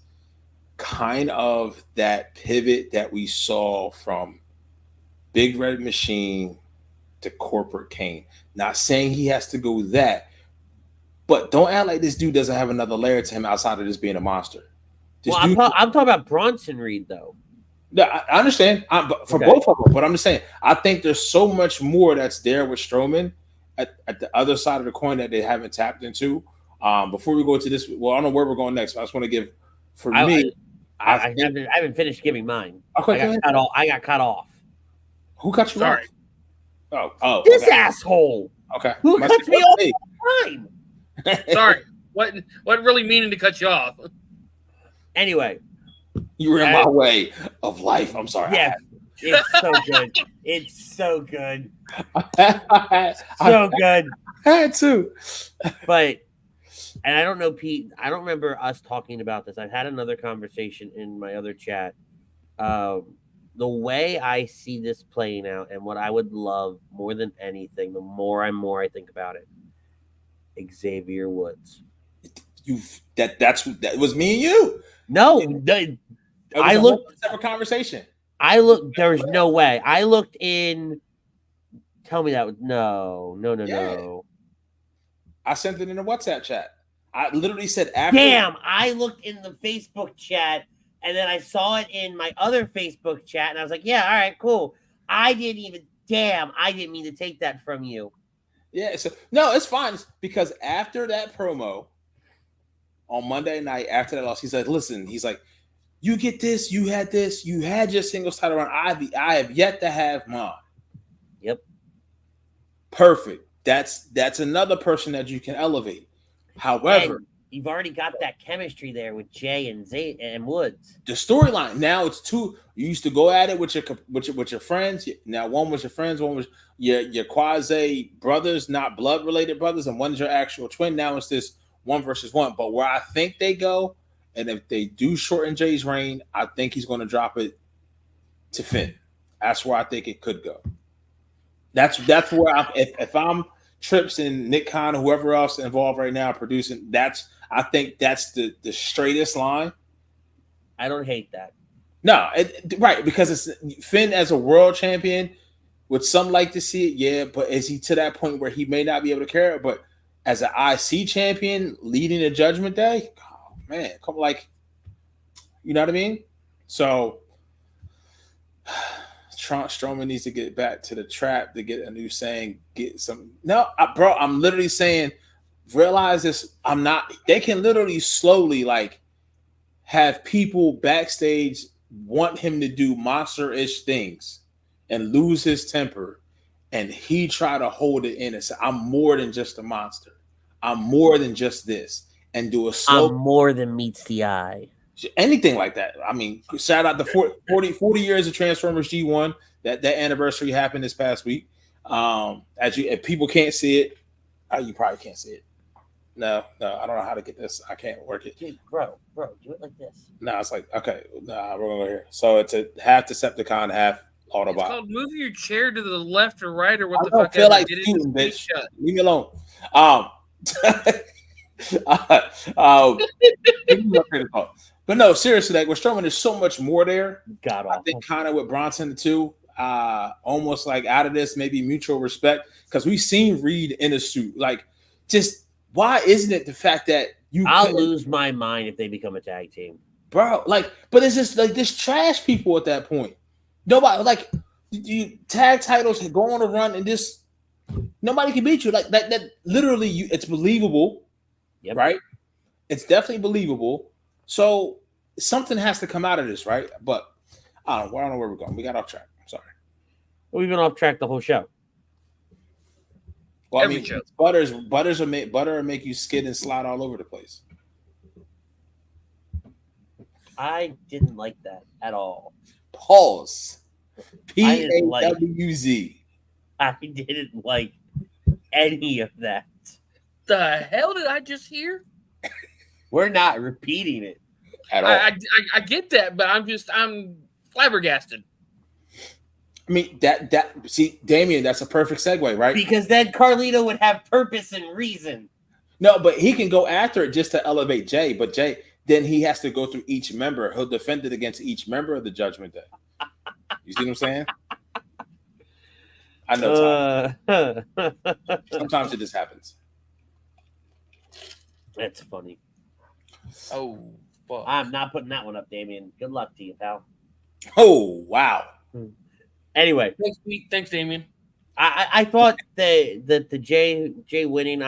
kind of that pivot that we saw from Big Red Machine to Corporate Kane. Not saying he has to go that, but don't act like this dude doesn't have another layer to him outside of just being a monster. I'm talking about Bronson Reed, though. No, I understand both of them, but I'm just saying I think there's so much more that's there with Strowman at the other side of the coin that they haven't tapped into. Before we go to this, well, I don't know where we're going next, but I just want to give I haven't finished giving mine. Okay, I got cut off. Who cut you off? Oh, this asshole. Okay, who cuts me off all the time? Sorry, what really meaning to cut you off? Anyway, you were in my way of life. I'm sorry. Yeah, it's so good. It's so good. So good. I had to. But, and I don't know, Pete, I don't remember us talking about this. I've had another conversation in my other chat. The way I see this playing out and what I would love more than anything, the more I think about it, Xavier Woods. That was me and you. No, It was a whole separate conversation. I looked. There's no way. I looked in. Tell me that was no. I sent it in a WhatsApp chat. I literally said after. Damn! I looked in the Facebook chat, and then I saw it in my other Facebook chat, and I was like, "Yeah, all right, cool." I didn't mean to take that from you. Yeah, so no, it's fine because after that promo on Monday night, after that loss, he's like, "Listen," he's like, "You get this, you had your singles title run. I have yet to have mine." Yep. Perfect. That's another person that you can elevate. However, and you've already got that chemistry there with Jey and Woods. The storyline now it's two. You used to go at it with your friends. Now one was your friends, one was your quasi brothers, not blood related brothers, and one's your actual twin. Now it's this 1 versus 1. But where I think they go, and if they do shorten Jay's reign, I think he's going to drop it to Finn. That's where I think it could go. That's where if I'm Trips and Nick Khan, whoever else involved right now producing, I think that's the straightest line. I don't hate that. No, right, because it's Finn as a world champion. Would some like to see it? Yeah, but is he to that point where he may not be able to carry it? But as an IC champion leading the Judgment Day, oh man, you know what I mean? So Strowman needs to get back to the trap to get a new saying. Bro, I'm literally saying, realize this. They can literally slowly have people backstage want him to do monster-ish things and lose his temper, and he try to hold it in and say, "I'm more than just a monster. I'm more than just this," and do a slow. I'm more than meets the eye. Anything like that. I mean, shout out to 40 years of Transformers G1. That anniversary happened this past week. If people can't see it, you probably can't see it. No, I don't know how to get this. I can't work it. Dude, bro, do it like this. No, it's like, okay, we're gonna go here. So it's a half Decepticon, half Autobot. It's called move your chair to the left or right, or what the fuck? I feel like shooting, bitch. Leave me alone. But no, seriously, with Strowman, there's so much more there. I think kind of with Bronson too, almost like out of this, maybe mutual respect, because we've seen Reed in a suit. Just why isn't it the fact that I'll lose my mind if they become a tag team, bro? But it's just this trash people at that point. Nobody you tag titles go on a run and this nobody can beat you that. Literally, it's believable, right? It's definitely believable. So something has to come out of this, right? But I don't know where we're going. We got off track. I'm sorry. We've been off track the whole show. Well, butter will make you skid and slide all over the place. I didn't like that at all. Pause. PAWZ. I didn't like any of that. The hell did I just hear? We're not repeating it at all. I get that, but I'm flabbergasted. I mean, see, Damien, that's a perfect segue, right? Because then Carlito would have purpose and reason. No, but he can go after it just to elevate Jay. But Jay, then he has to go through each member. He'll defend it against each member of the Judgment Day. You see what I'm saying? I know. Sometimes it just happens. That's funny. Oh, fuck. I'm not putting that one up, Damien. Good luck to you, pal. Oh, wow. Anyway. Thanks, Damien. I thought that the Jay winning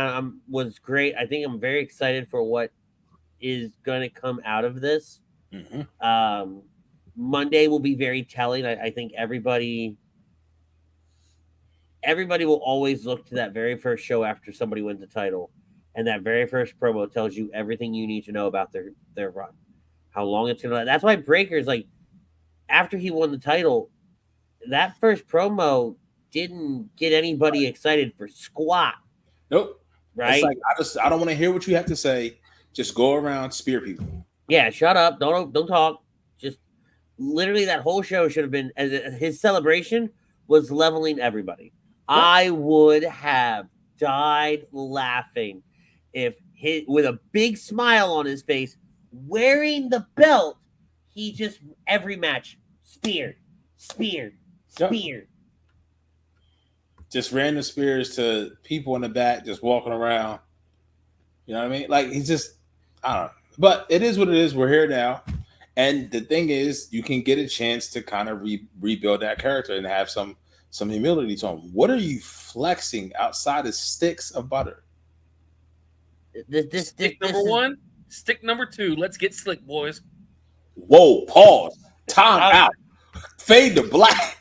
was great. I think I'm very excited for what is going to come out of this. Mm-hmm. Monday will be very telling. I think everybody will always look to that very first show after somebody wins the title. And that very first promo tells you everything you need to know about their run, how long it's going to last. That's why Breakker's after he won the title, that first promo didn't get anybody excited for squat. Nope. Right? It's I don't want to hear what you have to say. Just go around, spear people. Yeah, shut up. Don't talk. Just literally that whole show should have been his celebration was leveling everybody. Yep. I would have died laughing if with a big smile on his face, wearing the belt, he just every match spear. Just random spears to people in the back, just walking around. You know what I mean? Like he's just, I don't know. But it is what it is. We're here now, and the thing is, you can get a chance to kind of rebuild that character and have some humility to him. What are you flexing outside of sticks of butter? Stick number one, stick number two. Let's get slick, boys. Whoa! Pause. Time out. Fade to black.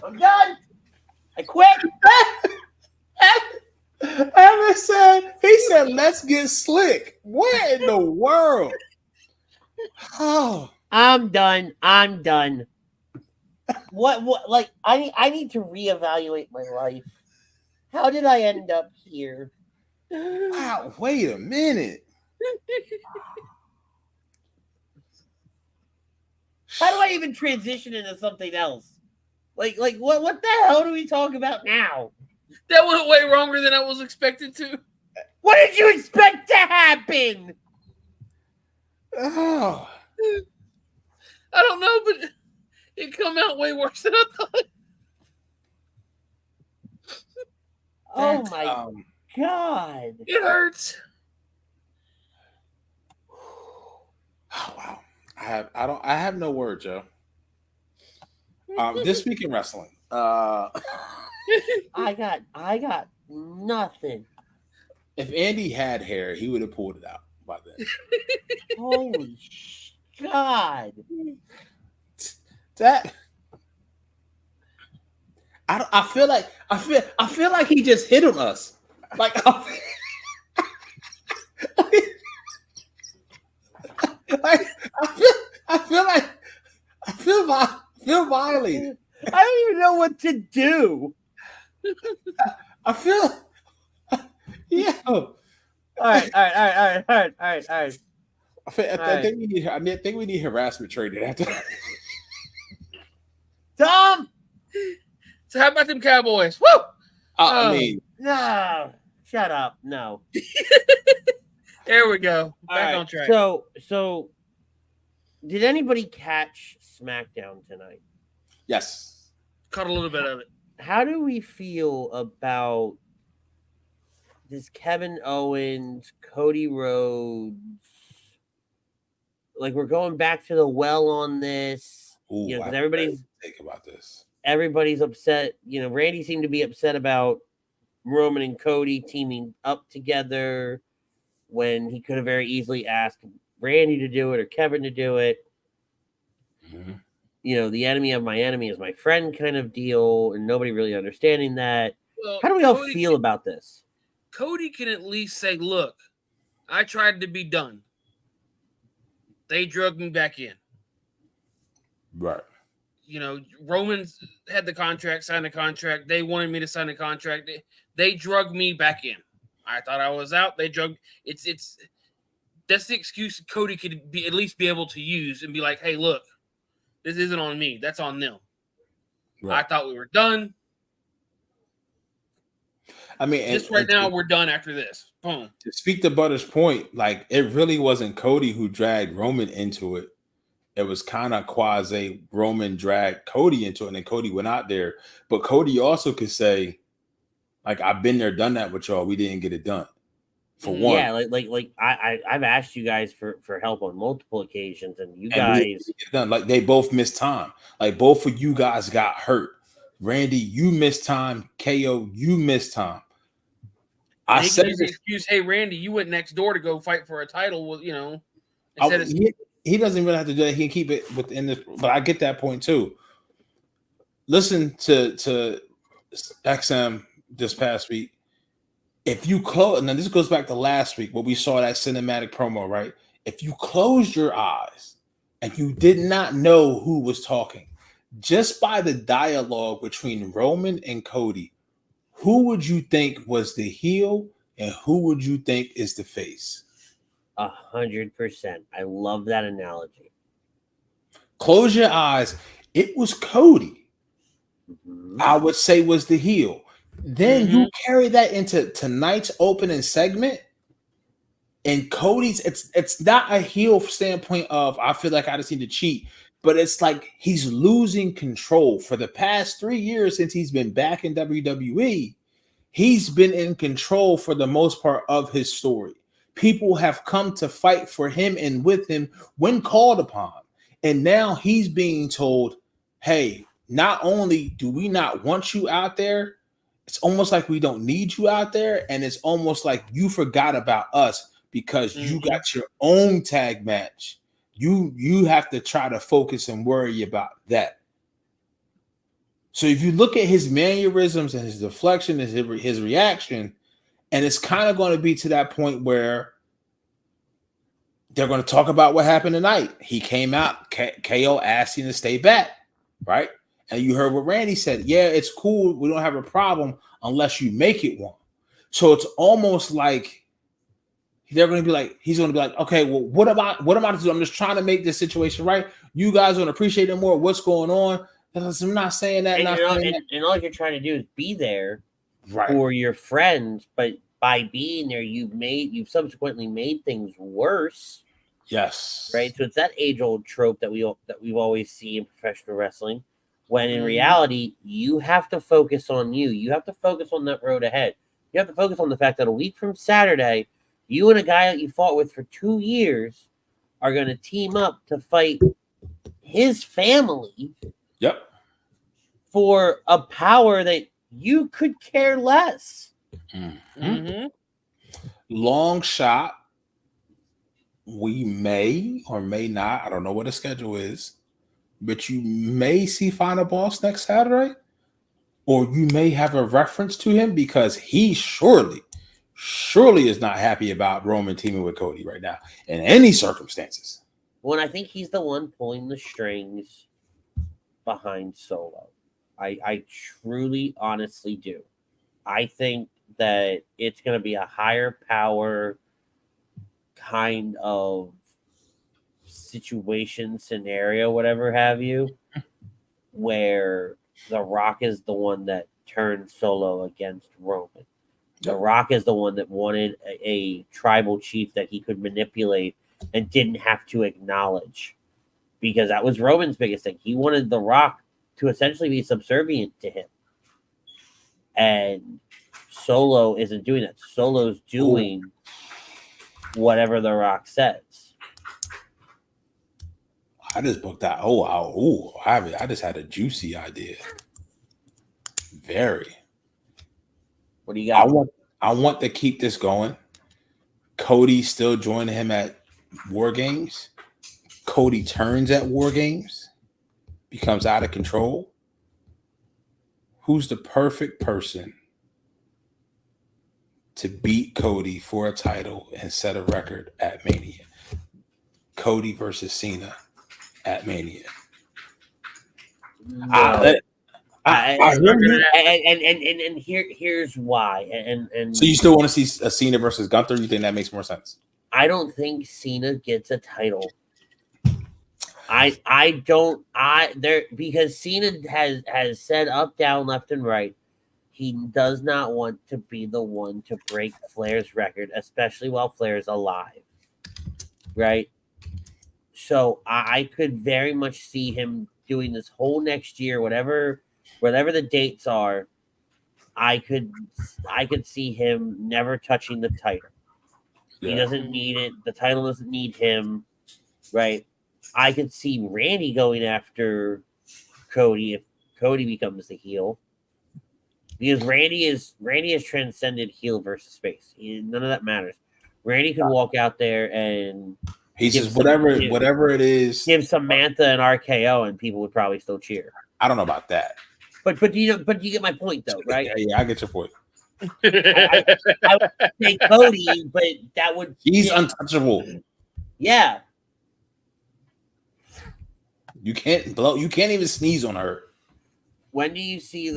I'm done. I quit. He said, let's get slick. Where in the world? Oh. I'm done. What like I need to reevaluate my life. How did I end up here? Wow, wait a minute. How do I even transition into something else? Like what the hell do we talk about now? That went way longer than I was expected to. What did you expect to happen? Oh. I don't know, but it come out way worse than I thought. Oh my God. It hurts. Oh wow. I have no word, Joe. This week in wrestling. I got nothing. If Andy had hair, he would have pulled it out by then. Holy God. That I feel like he just hit on us. Like I feel violated. I don't even know what to do. I feel yeah. All right. I think we need harassment training after that. Tom. So how about them Cowboys? Woo! I mean, no, shut up. No. There we go. Back on track. So, did anybody catch SmackDown tonight? yes. Caught a little bit of it. How do we feel about this Kevin Owens, Cody Rhodes? Like we're going back to the well on this. Ooh, you know, because think about this. Everybody's upset. You know, Randy seemed to be upset about Roman and Cody teaming up together when he could have very easily asked Randy to do it or Kevin to do it. Mm-hmm. You know, the enemy of my enemy is my friend kind of deal, and nobody really understanding that. Well, how do we all feel about this? Cody can at least say, look, I tried to be done. They drugged me back in. Right. You know, Roman had the contract, signed the contract. They wanted me to sign the contract. They drugged me back in. I thought I was out. They drugged. It's that's the excuse Cody could be at least be able to use and be like, hey, look, this isn't on me. That's on them. Right. I thought we were done. I mean, now we're done after this. Boom. To speak to Butter's point, like it really wasn't Cody who dragged Roman into it. It was kind of quasi Roman dragged Cody into it, and then Cody went out there. But Cody also could say, like, I've been there, done that with y'all. We didn't get it done. For one. Yeah, like I've asked you guys for help on multiple occasions, and you guys done. Like they both missed time. Like both of you guys got hurt. Randy, you missed time. KO, you missed time. I said the excuse, hey Randy, you went next door to go fight for a title. Well, you know, he doesn't even have to do that. He can keep it within this. But I get that point too. Listen to XM this past week. If you close, and then this goes back to last week where we saw that cinematic promo, right? If you closed your eyes and you did not know who was talking, just by the dialogue between Roman and Cody, who would you think was the heel and who would you think is the face? 100%. I love that analogy. Close your eyes. It was Cody. Mm-hmm. I would say was the heel. Then you carry that into tonight's opening segment. And Cody's it's not a heel standpoint of I feel like I just need to cheat, but it's like he's losing control for the past 3 years since he's been back in WWE. He's been in control for the most part of his story. People have come to fight for him and with him when called upon. And now he's being told, hey, not only do we not want you out there, it's almost like we don't need you out there. And it's almost like you forgot about us because you got your own tag match. You have to try to focus and worry about that. So if you look at his mannerisms and his deflection and his reaction, and it's kind of going to be to that point where they're going to talk about what happened tonight. He came out, KO asked him to stay back, right? And you heard what Randy said. Yeah, it's cool. We don't have a problem unless you make it one. So it's almost like they're going to be like, he's going to be like, okay, well, what am I to do? I'm just trying to make this situation right. You guys going to appreciate it more. What's going on? I'm not saying that. And all you're trying to do is be there for your friends, but by being there, you've subsequently made things worse. Yes. Right. So it's that age-old trope that we've always seen in professional wrestling. When in reality, you have to focus on you. You have to focus on that road ahead. You have to focus on the fact that a week from Saturday, you and a guy that you fought with for 2 years are going to team up to fight his family. Yep. For a power that you could care less. Long shot. We may or may not. I don't know what the schedule is, but you may see Final Boss next Saturday, or you may have a reference to him because he surely is not happy about Roman teaming with Cody right now in any circumstances. Well, I think he's the one pulling the strings behind Solo. I truly, honestly do. I think that it's going to be a higher power kind of situation, scenario, whatever have you, where The Rock is the one that turned Solo against Roman. The Rock is the one that wanted a tribal chief that he could manipulate and didn't have to acknowledge, because that was Roman's biggest thing. He wanted The Rock to essentially be subservient to him. And Solo isn't doing that. Solo's doing whatever The Rock says. I just booked that. I just had a juicy idea. Very. What do you got? I want to keep this going. Cody still joining him at War Games. Cody turns at War Games. Becomes out of control. Who's the perfect person to beat Cody for a title and set a record at Mania? Cody versus Cena at Mania. No. Here's why. And so you still want to see a Cena versus Gunther? You think that makes more sense? I don't think Cena gets a title. Because Cena has said up, down, left, and right, he does not want to be the one to break Flair's record, especially while Flair's alive. Right? So I could very much see him doing this whole next year, whatever the dates are. I could see him never touching the title. Yeah. He doesn't need it. The title doesn't need him. Right? I could see Randy going after Cody if Cody becomes the heel, because Randy has transcended heel versus face. None of that matters. Randy could walk out there and he's just whatever it is. Give Samantha an RKO and people would probably still cheer. I don't know about that, but you get my point though, right? Yeah, I get your point. I would say Cody, but that would he's untouchable. Yeah. You can't even sneeze on her. When do you see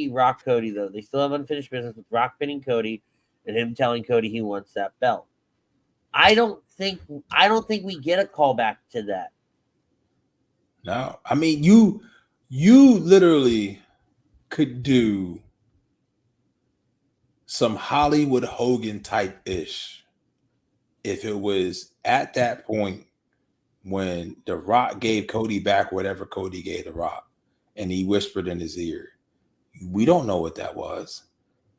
Rock Cody though? They still have unfinished business with Rock pinning Cody and him telling Cody he wants that belt. I don't think we get a callback to that. No. I mean, you literally could do some Hollywood Hogan type ish. If it was at that point when The Rock gave Cody back whatever Cody gave The Rock, and he whispered in his ear, we don't know what that was.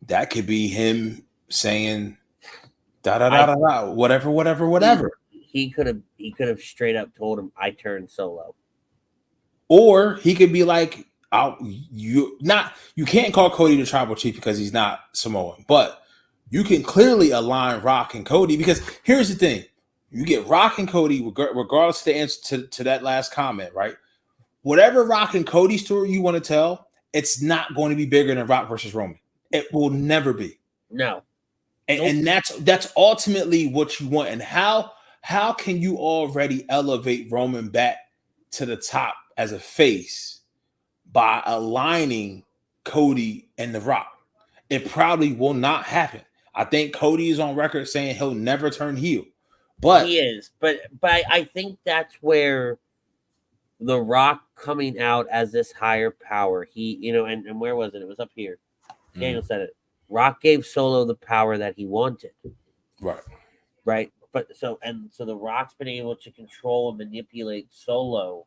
That could be him saying da da da da da, whatever. He could have straight up told him, I turned solo. Or he could be like, you can't call Cody the tribal chief because he's not Samoan, but you can clearly align Rock and Cody, because here's the thing. You get Rock and Cody, regardless of the answer to that last comment, right? Whatever Rock and Cody story you want to tell, it's not going to be bigger than Rock versus Roman. It will never be. No. And that's ultimately what you want. And how can you already elevate Roman back to the top as a face by aligning Cody and The Rock? It probably will not happen. I think Cody is on record saying he'll never turn heel. But he is. But I think that's where The Rock coming out as this higher power, he, and where was it? It was up here. Daniel said it. Rock gave Solo the power that he wanted. Right. But so The Rock's been able to control and manipulate Solo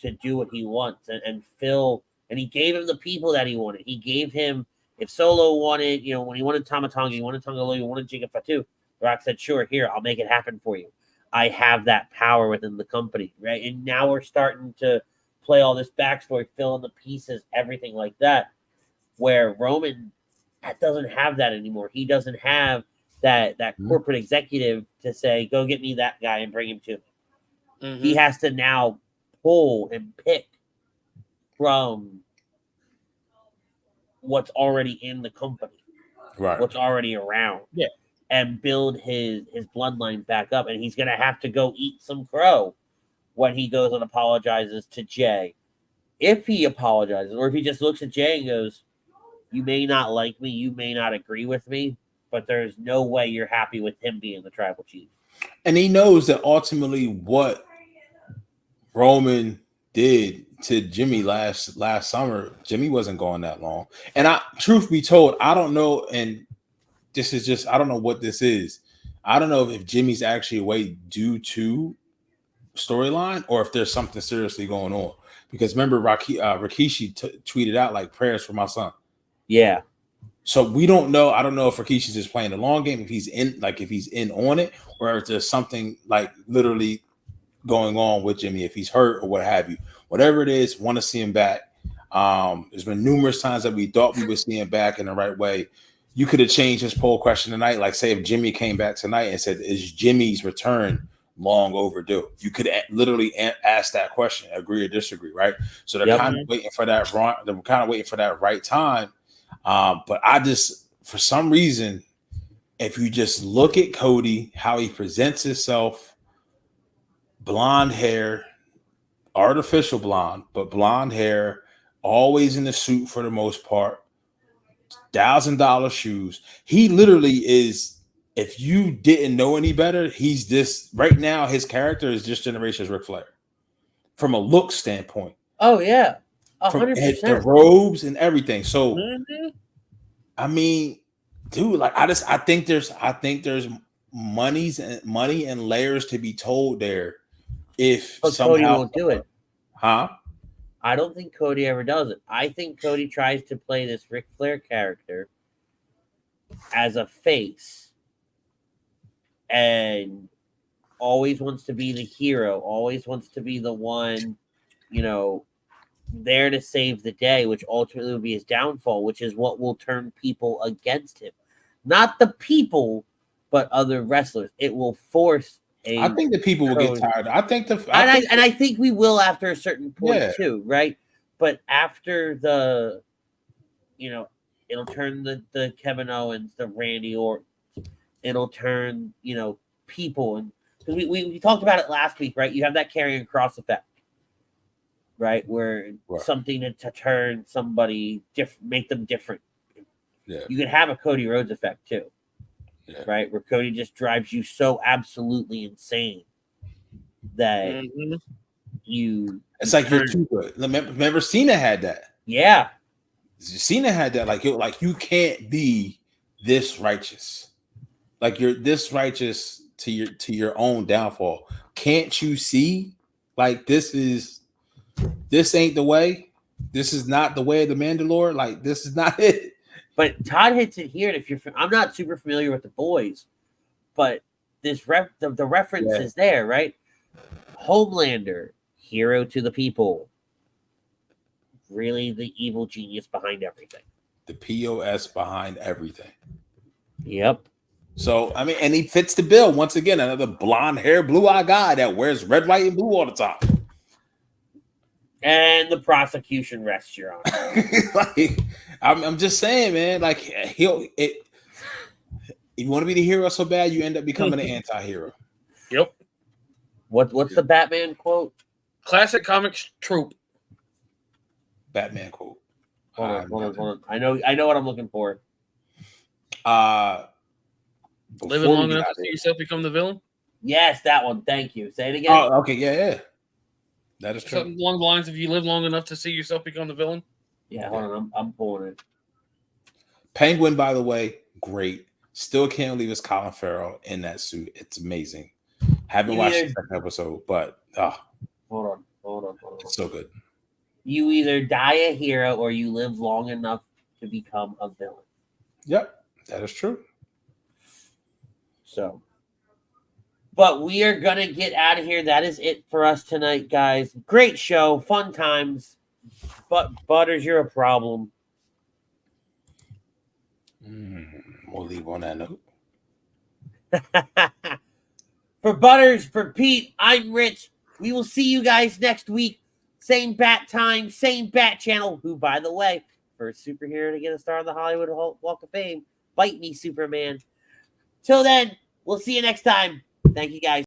to do what he wants, and Phil, and he gave him the people that he wanted. He gave him, if Solo wanted, when he wanted Tama Tonga, he wanted Tonga Loa, he wanted Giga Fatu, Rock said, sure, here, I'll make it happen for you. I have that power within the company, right? And now we're starting to play all this backstory, fill in the pieces, everything like that, where Roman doesn't have that anymore. He doesn't have that corporate executive to say, go get me that guy and bring him to me. Mm-hmm. He has to now pull and pick from what's already in the company, right? What's already around, and build his bloodline back up. And he's going to have to go eat some crow when he goes and apologizes to Jey. If he apologizes, or if he just looks at Jey and goes, you may not like me, you may not agree with me, but there's no way you're happy with him being the tribal chief. And he knows that ultimately what Roman did to Jimmy last summer, Jimmy wasn't going that long. And truth be told, I don't know, and this is just, I don't know what this is. I don't know if Jimmy's actually away due to storyline or if there's something seriously going on. Because remember, Rikishi tweeted out like prayers for my son. Yeah. So we don't know. I don't know if Rikishi's just playing the long game, if he's in on it, or if there's something like literally going on with Jimmy, if he's hurt or what have you. Whatever it is, want to see him back. There's been numerous times that we thought we would see him back in the right way. You could have changed this poll question tonight. Like, say if Jimmy came back tonight and said, is Jimmy's return long overdue? You could literally ask that question, agree or disagree, right? So they're kind of waiting for that. They're kind of waiting for that right time. But I just, for some reason, if you just look at Cody, how he presents himself, blonde hair, artificial blonde, but blonde hair, always in the suit for the most part, $1,000 shoes. He literally is, if you didn't know any better, he's this right now. His character is this generation's Ric Flair from a look standpoint. Oh, yeah. 100%. From the robes and everything. So, I mean, dude, like I think there's money and layers to be told there. If Cody won't do it, huh? I don't think Cody ever does it. I think Cody tries to play this Ric Flair character as a face and always wants to be the hero, always wants to be the one, there to save the day, which ultimately will be his downfall, which is what will turn people against him. Not the people, but other wrestlers. It will force I think the people will get tired. I think I think we will after a certain point too, right? But after it'll turn the Kevin Owens, the Randy Orton, it'll turn, people, and because we talked about it last week, right? You have that carrying cross effect, right? Where something to turn somebody different, make them different. Yeah. You could have a Cody Rhodes effect too. Yeah. Right, where Cody just drives you so absolutely insane that it's like you're too good. Remember Cena had that. Yeah, Cena had that. Like you can't be this righteous. Like you're this righteous to your own downfall. Can't you see? Like this ain't the way. This is not the way of the Mandalore. Like this is not it. But Todd hits it here. And if you're, I'm not super familiar with the boys, but this the reference is there, right? Homelander, hero to the people. Really, the evil genius behind everything. The POS behind everything. Yep. So I mean, and he fits the bill once again. Another blonde hair, blue eye guy that wears red, white, and blue all the time. And the prosecution rests your honor. Like, I'm just saying, man. Like if you want to be the hero so bad, you end up becoming an anti-hero. Yep. What's the Batman quote? Classic comics trope. Batman quote. Hold on. I know what I'm looking for. Living long enough to see yourself become the villain? Yes, that one. Thank you. Say it again. Oh, okay. Yeah. That is true. Something along the lines of you live long enough to see yourself become the villain? Yeah, hold on. I'm pulling it. Penguin, by the way, great. Still can't believe it's Colin Farrell in that suit. It's amazing. Haven't watched the second episode, but hold on. It's so good. You either die a hero or you live long enough to become a villain. Yep, that is true. So, but we are going to get out of here. That is it for us tonight, guys. Great show. Fun times. But Butters, you're a problem. We'll leave on that note. For Butters, for Pete, I'm Rich. We will see you guys next week. Same bat time, same bat channel. Who, by the way, first superhero to get a star on the Hollywood Walk of Fame. Bite me, Superman. Till then, we'll see you next time. Thank you, guys.